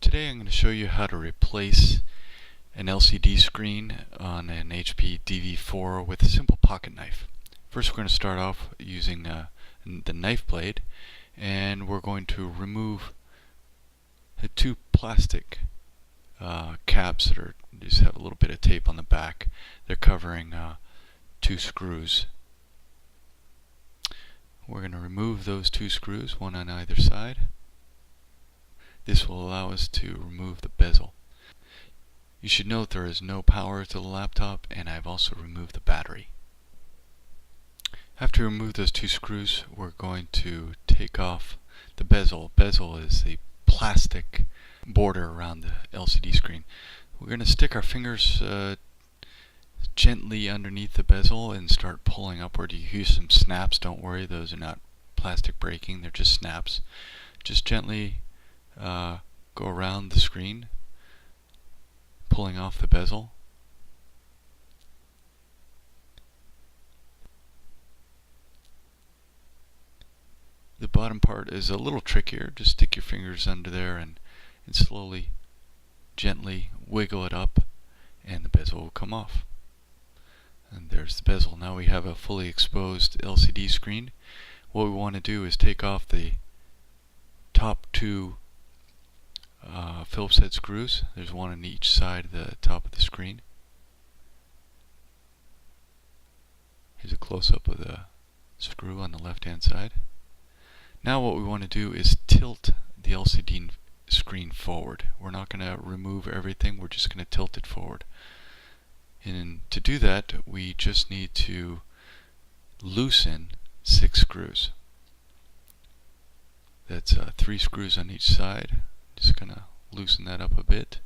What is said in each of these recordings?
Today I'm going to show you how to replace an LCD screen on an HP DV4 with a simple pocket knife. First we're going to start off using the knife blade, and we're going to remove the two plastic caps that just have a little bit of tape on the back. They're covering two screws. We're going to remove those two screws, one on either side. This will allow us to remove the bezel. You should note there is no power to the laptop, and I've also removed the battery. After you remove those two screws, we're going to take off the bezel. Bezel is the plastic border around the LCD screen. We're going to stick our fingers gently underneath the bezel and start pulling upward. You hear some snaps. Don't worry, those are not plastic breaking, they're just snaps. Just gently go around the screen, pulling off the bezel. The bottom part is a little trickier. Just stick your fingers under there and slowly, gently wiggle it up, and the bezel will come off. And there's the bezel. Now we have a fully exposed LCD screen. What we want to do is take off the top two Phillips head screws. There's one on each side of the top of the screen. Here's a close-up of the screw on the left-hand side. Now what we want to do is tilt the LCD screen forward. We're not going to remove everything, we're just going to tilt it forward. And to do that, we just need to loosen 6 screws. That's 3 screws on each side. Just going to loosen that up a bit.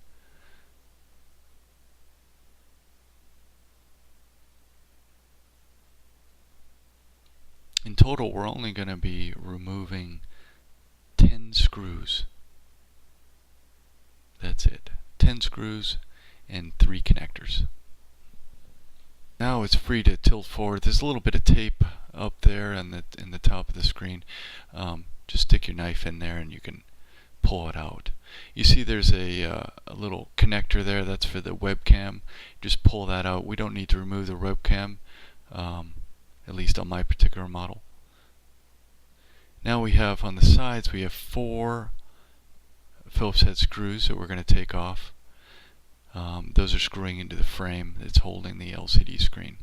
In total, we're only going to be removing 10 screws. That's it. 10 screws and 3 connectors. Now it's free to tilt forward. There's a little bit of tape up there in the top of the screen. Just stick your knife in there and you can pull it out. You see there's a little connector there. That's for the webcam. Just pull that out. We don't need to remove the webcam, at least on my particular model. Now we have on the sides, we have 4 Phillips head screws that we're going to take off. Those are screwing into the frame that's holding the LCD screen.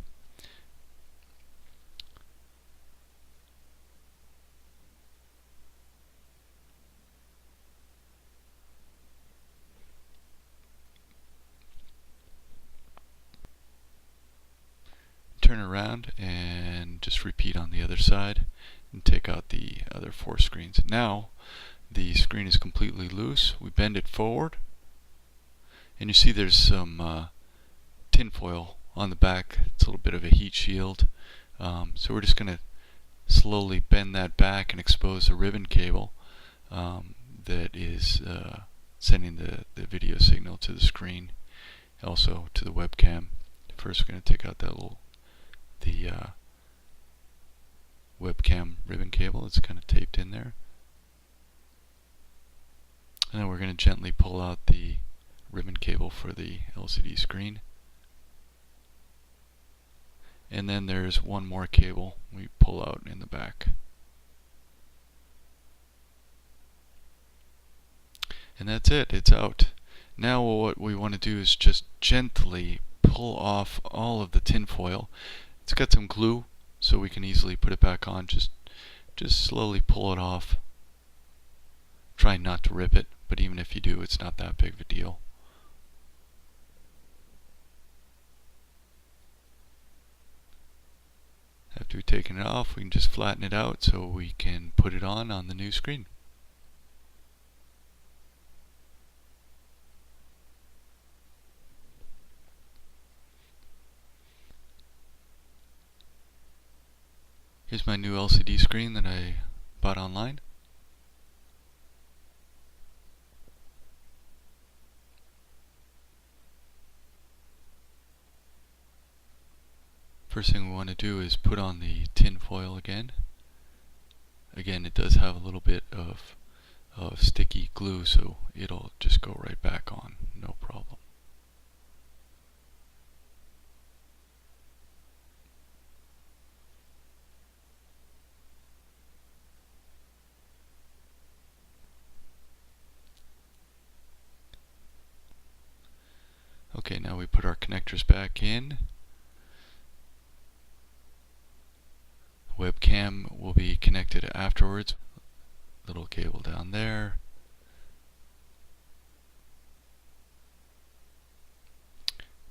Turn around and just repeat on the other side and take out the other 4 screens. Now the screen is completely loose. We bend it forward, and you see there's some tin foil on the back. It's a little bit of a heat shield. So we're just going to slowly bend that back and expose the ribbon cable that is sending the video signal to the screen, also to the webcam. First we're going to take out that the webcam ribbon cable that's kind of taped in there. And then we're going to gently pull out the ribbon cable for the LCD screen. And then there's one more cable we pull out in the back. And that's it, it's out. Now what we want to do is just gently pull off all of the tin foil. It's got some glue, so we can easily put it back on. Just slowly pull it off. Try not to rip it, but even if you do, it's not that big of a deal. After we've taken it off, we can just flatten it out so we can put it on the new screen. Here's my new LCD screen that I bought online. First thing we want to do is put on the tin foil again. Again, it does have a little bit of of sticky glue, so it'll just go right back on, no problem. Okay, now we put our connectors back in. Webcam will be connected afterwards. Little cable down there.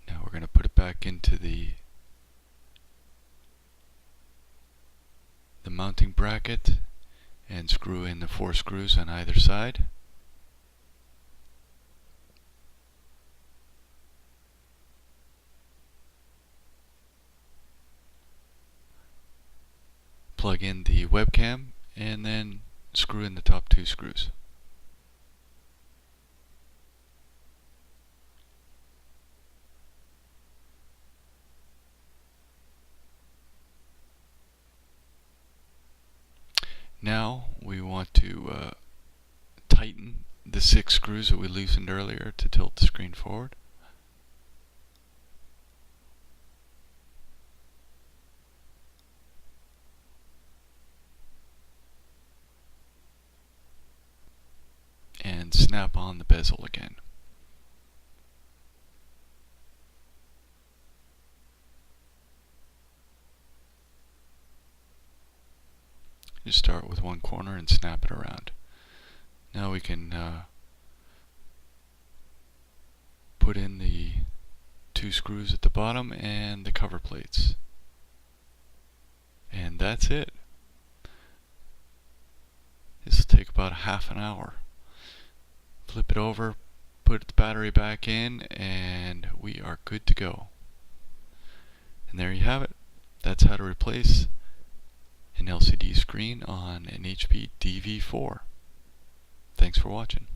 Now we're going to put it back into the mounting bracket and screw in the 4 screws on either side. Plug in the webcam and then screw in the top 2 screws. Now we want to tighten the 6 screws that we loosened earlier to tilt the screen forward. And snap on the bezel again. Just start with one corner and snap it around. Now we can put in the 2 screws at the bottom and the cover plates. And that's it. This will take about half an hour. Flip it over, put the battery back in, and we are good to go. And there you have it. That's how to replace an LCD screen on an HP DV4. Thanks for watching.